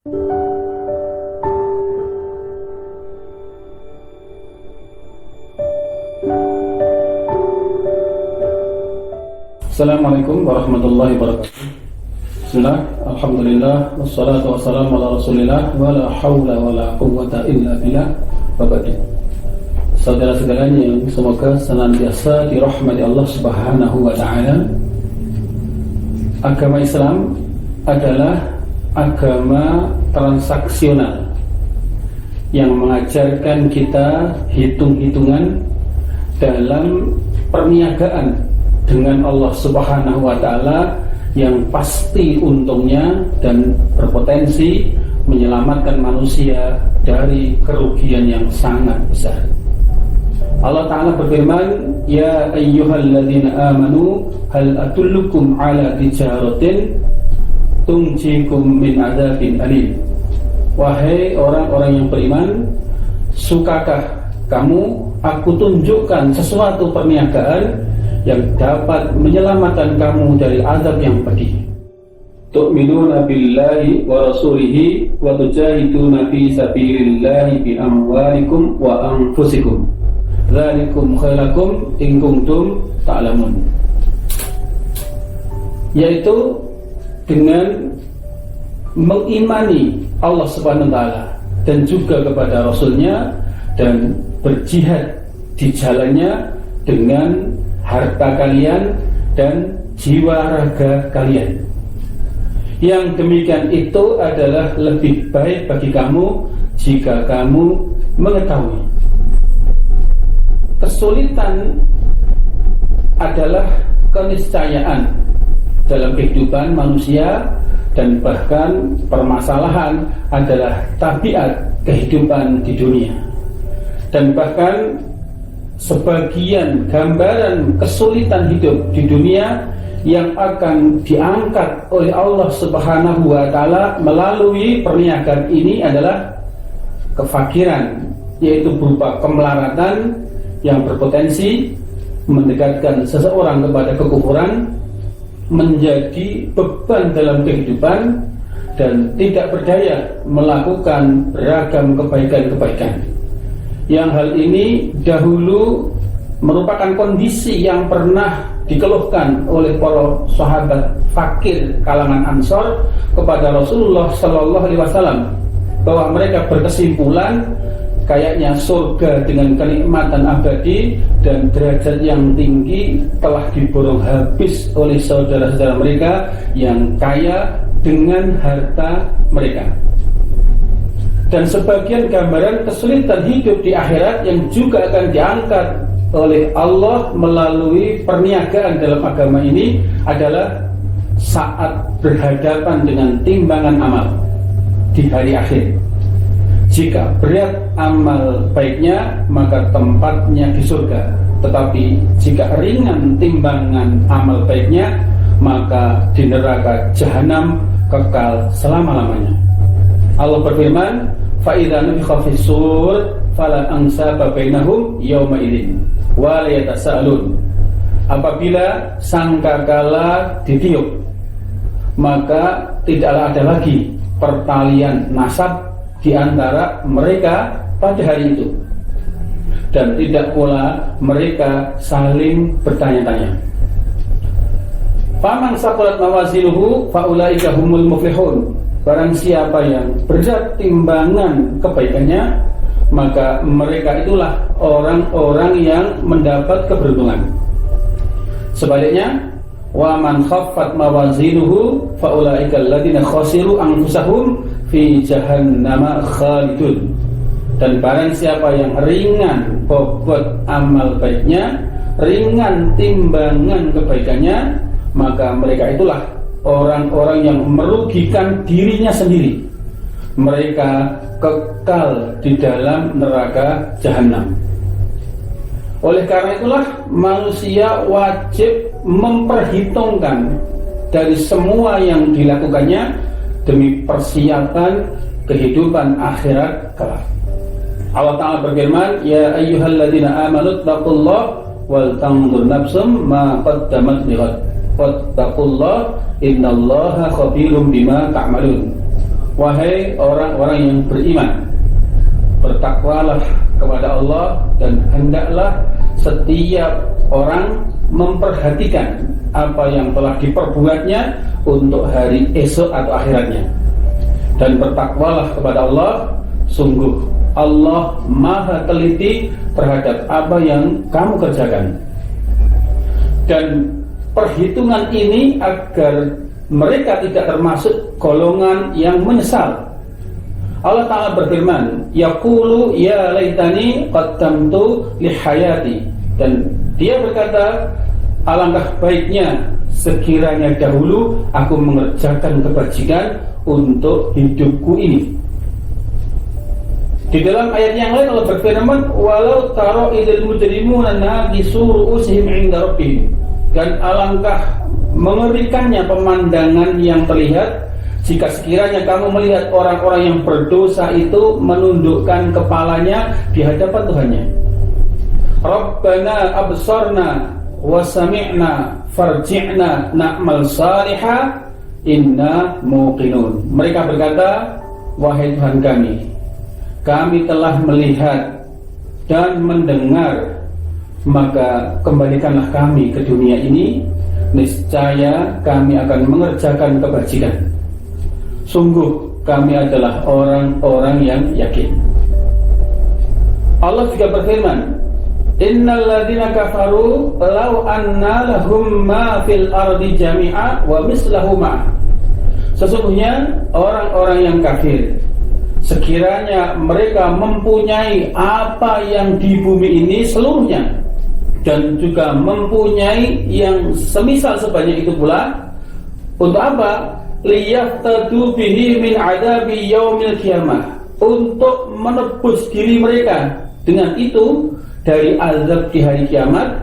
Assalamualaikum warahmatullahi wabarakatuh. Bismillah, alhamdulillah, wassalatu wassalamu ala rasulillah, wa la hawla wa la quwwata illa billah, wa ba'du. Saudara-saudaranya yang semoga senantiasa dirahmati Allah Subhanahu wa ta'ala, agama Islam adalah agama transaksional yang mengajarkan kita hitung-hitungan dalam perniagaan dengan Allah Subhanahu wa ta'ala yang pasti untungnya dan berpotensi menyelamatkan manusia dari kerugian yang sangat besar. Allah Ta'ala berfirman, ya ayyuhalladzina amanu hal adullukum ala tijaratin tunjikum min adzabin alim. Wahai orang-orang yang beriman, sukakah kamu aku tunjukkan sesuatu perniagaan yang dapat menyelamatkan kamu dari azab yang pedih? Tu'minuna billahi wa rasulihi wa tujahiduna fi sabilillahi bi amwalikum wa anfusikum dzalikum khairakum in kuntum ta'lamun. Yaitu dengan mengimani Allah Subhanahu wa ta'ala dan juga kepada Rasulnya dan berjihad di jalannya dengan harta kalian dan jiwa raga kalian. Yang demikian itu adalah lebih baik bagi kamu jika kamu mengetahui. Kesulitan adalah keniscayaan dalam kehidupan manusia, dan bahkan permasalahan adalah tabiat kehidupan di dunia. Dan bahkan sebagian gambaran kesulitan hidup di dunia yang akan diangkat oleh Allah Subhanahu wa ta'ala melalui perniagaan ini adalah kefakiran, yaitu berupa kemelaratan yang berpotensi mendekatkan seseorang kepada kekufuran, menjadi beban dalam kehidupan, dan tidak berdaya melakukan beragam kebaikan-kebaikan. Yang hal ini dahulu merupakan kondisi yang pernah dikeluhkan oleh para sahabat fakir kalangan Ansor kepada Rasulullah Sallallahu Alaihi Wasallam, bahwa mereka berkesimpulan kayaknya surga dengan kenikmatan abadi dan derajat yang tinggi telah diborong habis oleh saudara-saudara mereka yang kaya dengan harta mereka. Dan sebagian gambaran kesulitan hidup di akhirat yang juga akan diangkat oleh Allah melalui perniagaan dalam agama ini adalah saat berhadapan dengan timbangan amal di hari akhir. Jika berat amal baiknya, maka tempatnya di surga. Tetapi jika ringan timbangan amal baiknya, maka di neraka jahanam kekal selama-lamanya. Allah berfirman, فَإِذَا نُفِخَ فِي الصُّورِ فَلَا أَنْسَابَ بَيْنَهُمْ يَوْمَئِذٍ وَلَا يَتَسَاءَلُونَ. Apabila sangkakala ditiup, maka tidaklah ada lagi pertalian nasab di antara mereka pada hari itu, dan tidak pula mereka saling bertanya-tanya. Faman saqulat mawazinuhu faulaika humul muflihun. Barang siapa yang berat timbangan kebaikannya, maka mereka itulah orang-orang yang mendapat keberuntungan. Sebaliknya, wa man khaffat mawazinuhu faulaika alladziina khasiru anfusahum fi jahannama khalidun. Dan barang siapa yang ringan bobot amal baiknya, ringan timbangan kebaikannya, maka mereka itulah orang-orang yang merugikan dirinya sendiri. Mereka kekal di dalam neraka jahanam. Oleh karena itulah manusia wajib memperhitungkan dari semua yang dilakukannya demi persiapan kehidupan akhirat kelak. Allah Ta'ala berfirman, ya ayyuhalladzina amanu taqullaha wal tanzur nafsum ma qaddamat lighad wattaqullaha innallaha khabirum bima ta'malun. wahai orang-orang yang beriman, bertakwalah kepada Allah dan hendaklah setiap orang memperhatikan apa yang telah diperbuatnya untuk hari esok atau akhiratnya. Dan bertakwalah kepada Allah, sungguh Allah maha teliti terhadap apa yang kamu kerjakan. Dan perhitungan ini agar mereka tidak termasuk golongan yang menyesal. Allah Ta'ala berfirman, yaqulu ya laitani qaddamtu li hayati. Dan dia berkata, alangkah baiknya sekiranya dahulu aku mengerjakan kebajikan untuk hidupku ini. Di dalam ayat yang lain Allah berfirman, walau taro idil mujrimuna naqisu ru'usihim 'inda rabbihim. Dan alangkah mengerikannya pemandangan yang terlihat jika sekiranya kamu melihat orang-orang yang berdosa itu menundukkan kepalanya di hadapan Tuhannya. Rabbana absarna wa sami'na farji'na na'mal salihah inna muqinun. Mereka berkata, wahai Tuhan kami telah melihat dan mendengar, maka kembalikanlah kami ke dunia ini, niscaya kami akan mengerjakan kebajikan. Sungguh kami adalah orang-orang yang yakin. Allah juga berfirman, innal ladzina kafaru law anna lahum ma fil ardi jami'a wa mislahu ma. Sesungguhnya orang-orang yang kafir, sekiranya mereka mempunyai apa yang di bumi ini seluruhnya, dan juga mempunyai yang semisal sebanyak itu pula, untuk apa? Liyaftadu bihi min adabi yaumil qiyamah, untuk menebus diri mereka dengan itu dari azab di hari kiamat.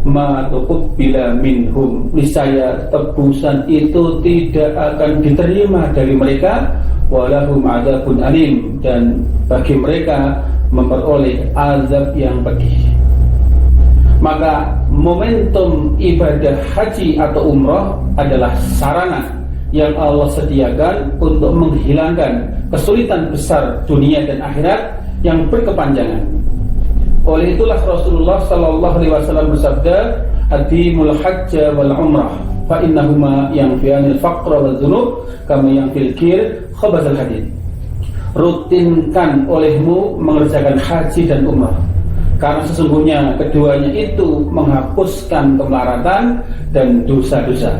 Ma tuqbila minhum, niscaya tebusan itu tidak akan diterima dari mereka. Walahum adzabun alim, dan bagi mereka memperoleh azab yang pedih. Maka momentum ibadah haji atau umrah adalah sarana yang Allah sediakan untuk menghilangkan kesulitan besar dunia dan akhirat yang berkepanjangan. Oleh itulah Rasulullah sallallahu alaihi wasallam bersabda, "Adimul hajja wal umrah fa innahuma yanfi'anil faqra wal dzunub kama yanfil kir khabasal hadid." Rutinkan olehmu mengerjakan haji dan umrah, karena sesungguhnya keduanya itu menghapuskan kemelaratan dan dosa-dosa,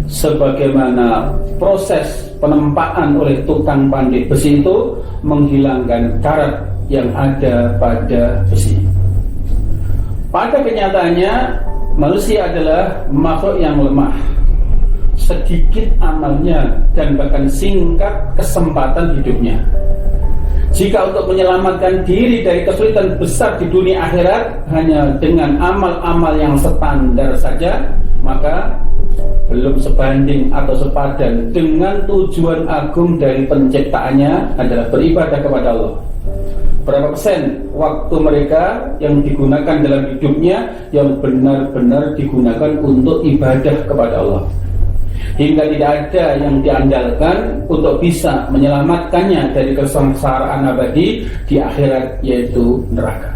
sebagaimana proses penempaan oleh tukang pandai besi itu menghilangkan karat yang ada pada besi. Pada kenyataannya, manusia adalah makhluk yang lemah, sedikit amalnya dan bahkan singkat kesempatan hidupnya. Jika untuk menyelamatkan diri dari kesulitan besar di dunia akhirat hanya dengan amal-amal yang standar saja, maka belum sebanding atau sepadan dengan tujuan agung dari penciptaannya adalah beribadah kepada Allah. Berapa persen waktu mereka yang digunakan dalam hidupnya yang benar-benar digunakan untuk ibadah kepada Allah, hingga tidak ada yang diandalkan untuk bisa menyelamatkannya dari kesengsaraan abadi di akhirat, yaitu neraka.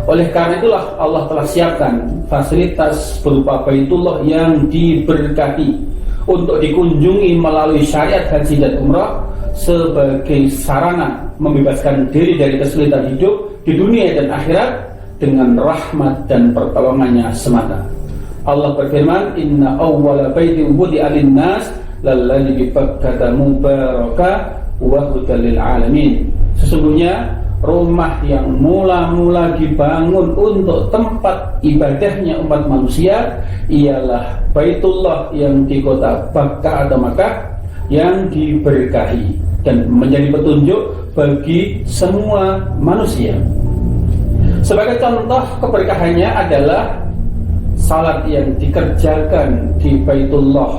Oleh karena itulah Allah telah siapkan fasilitas berupa Baitullah yang diberkati untuk dikunjungi melalui syariat haji dan umrah sebagai sarana membebaskan diri dari kesulitan hidup di dunia dan akhirat dengan rahmat dan pertolongannya semata. Allah berfirman, inna awwala baitin wudi'a lin-nas lalladzi bi Bakkah mubarakah wa hudal lil alamin. Sesungguhnya rumah yang mula-mula dibangun untuk tempat ibadahnya umat manusia ialah Baitullah yang di kota Bakkah atau Makkah yang diberkahi dan menjadi petunjuk bagi semua manusia. Sebagai contoh keberkahannya adalah salat yang dikerjakan di Baitullah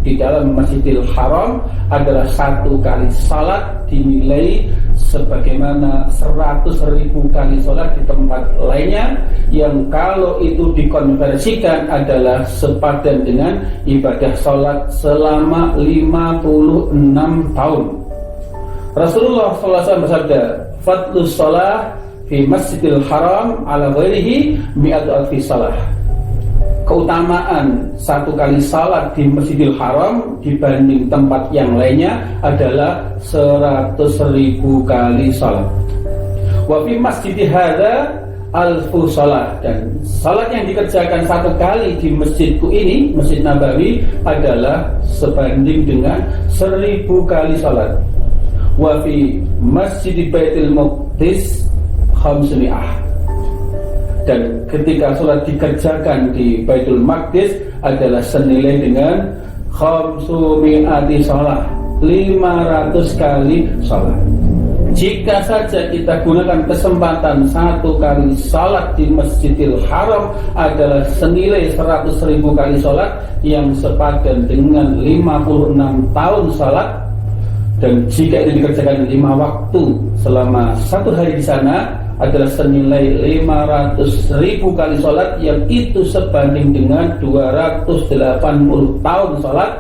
di dalam Masjidil Haram adalah satu kali salat dinilai sebagaimana 100.000 kali salat di tempat lainnya, yang kalau itu dikonversikan adalah sepadan dengan ibadah salat selama 56 tahun. Rasulullah SAW bersabda, "Fadlus shalah fi Masjidil Haram ala ghairihi mi'atu alfi salah." Keutamaan satu kali salat di Masjidil Haram dibanding tempat yang lainnya adalah 100.000 kali salat. Wa fi masjidi hadza alfu salat, dan salat yang dikerjakan satu kali di masjidku ini, Masjid Nabawi, adalah sebanding dengan 1.000 kali salat. Wa fi masjid Baitul Maqdis khamsmi'ah, dan ketika sholat dikerjakan di Baitul Maqdis adalah senilai dengan khamsumi'ati sholat, 500 kali sholat. Jika saja kita gunakan kesempatan satu kali sholat di Masjidil Haram adalah senilai 100.000 kali sholat, yang sepadan dengan 56 tahun sholat. Dan jika itu dikerjakan 5 waktu selama satu hari di sana adalah senilai 500.000 kali sholat, yang itu sebanding dengan 280 tahun sholat.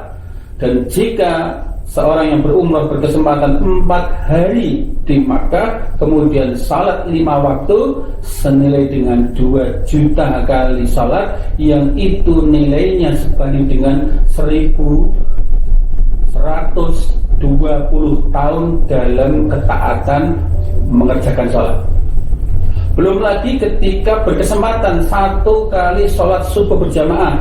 Dan jika seorang yang berumrah berkesempatan 4 hari di Makkah, kemudian sholat 5 waktu senilai dengan 2 juta kali sholat, yang itu nilainya sebanding dengan 1.120 tahun dalam ketaatan mengerjakan sholat. Belum lagi ketika berkesempatan satu kali sholat subuh berjamaah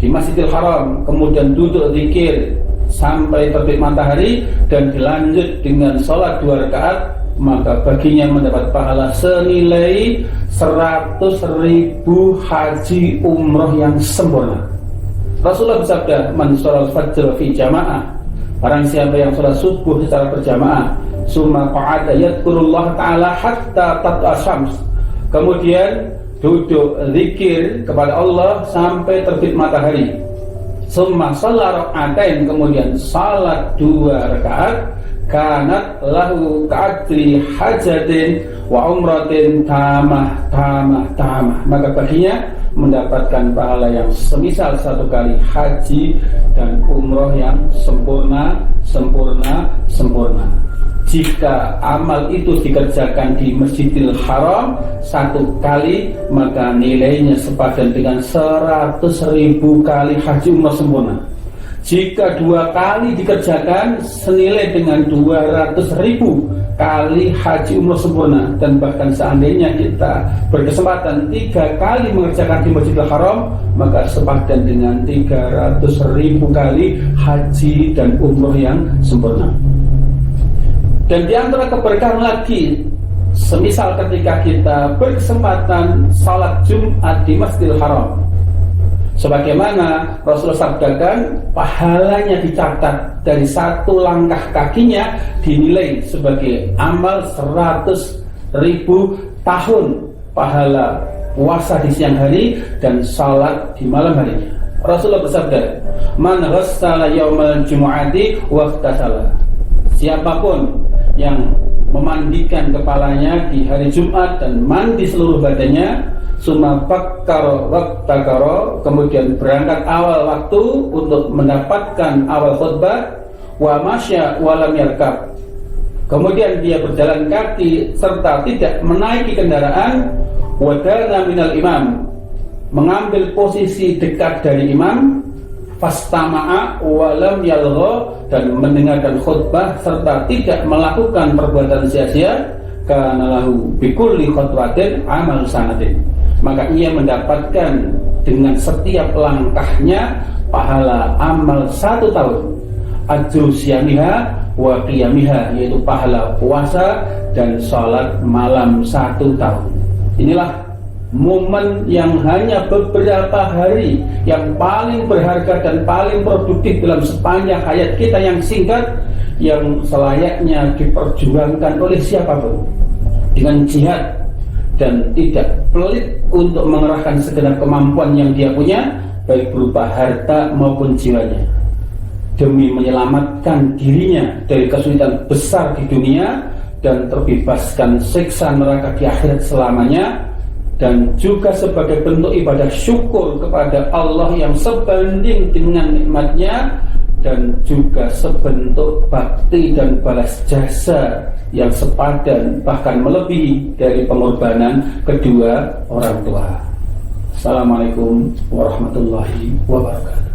di Masjidil Haram, kemudian duduk zikir sampai terbit matahari dan dilanjut dengan sholat 2 rakaat, maka baginya mendapat pahala senilai 100.000 haji umroh yang sempurna. Rasulullah bersabda, "Man sholal fajr fi jamaah," barang siapa yang sholat subuh secara berjamaah, summa qa'ada yadhkurullah ta'ala hatta tatlu'a syams, kemudian duduk zikir kepada Allah sampai terbit matahari, summa shalla rak'atain, kemudian salat 2 rakaat, kanat lahu ka'adri hajatin wa umratin tamah, maka baginya mendapatkan pahala yang semisal satu kali haji dan umroh yang sempurna. Jika amal itu dikerjakan di Masjidil Haram satu kali, maka nilainya sepadan dengan 100.000 kali haji umroh sempurna. Jika 2 kali dikerjakan senilai dengan 200.000 kali haji umroh sempurna. Dan bahkan seandainya kita berkesempatan 3 kali mengerjakan di Masjidil Haram, maka sepadan dengan 300.000 kali haji dan umroh yang sempurna. Dan di antara keberkahan lagi, semisal ketika kita berkesempatan salat Jumat di Masjidil Haram, sebagaimana Rasulullah sabdakan, pahalanya dicatat dari 1 langkah kakinya dinilai sebagai amal 100.000 tahun pahala puasa di siang hari dan salat di malam harinya. Rasulullah bersabda, "Man ghassala yaumal jumu'ati wa ightasala," siapapun yang memandikan kepalanya di hari Jumat dan mandi seluruh badannya, summa bakkara waqtakara, kemudian berangkat awal waktu untuk mendapatkan awal khutbah, wa masya wa lam yarkab, kemudian dia berjalan kaki serta tidak menaiki kendaraan, wa kana minal imam, mengambil posisi dekat dari imam, fastama'a wa lam yalgha, dan mendengarkan khutbah serta tidak melakukan perbuatan sia-sia, kana lahu bikulli khutwatin amal sanatin, maka ia mendapatkan dengan setiap langkahnya pahala amal 1 tahun, ajru siyamiha wa qiyamiha, yaitu pahala puasa dan salat malam 1 tahun. Inilah momen yang hanya beberapa hari yang paling berharga dan paling produktif dalam sepanjang hayat kita yang singkat, yang selayaknya diperjuangkan oleh siapapun dengan jihad dan tidak pelit untuk mengerahkan segenap kemampuan yang dia punya, baik berupa harta maupun jiwanya. demi menyelamatkan dirinya dari kesulitan besar di dunia dan terbebaskan siksa neraka di akhirat selamanya, dan juga sebagai bentuk ibadah syukur kepada Allah yang sebanding dengan nikmatnya, dan juga sebentuk bakti dan balas jasa yang sepadan bahkan melebihi dari pengorbanan kedua orang tua. Assalamualaikum warahmatullahi wabarakatuh.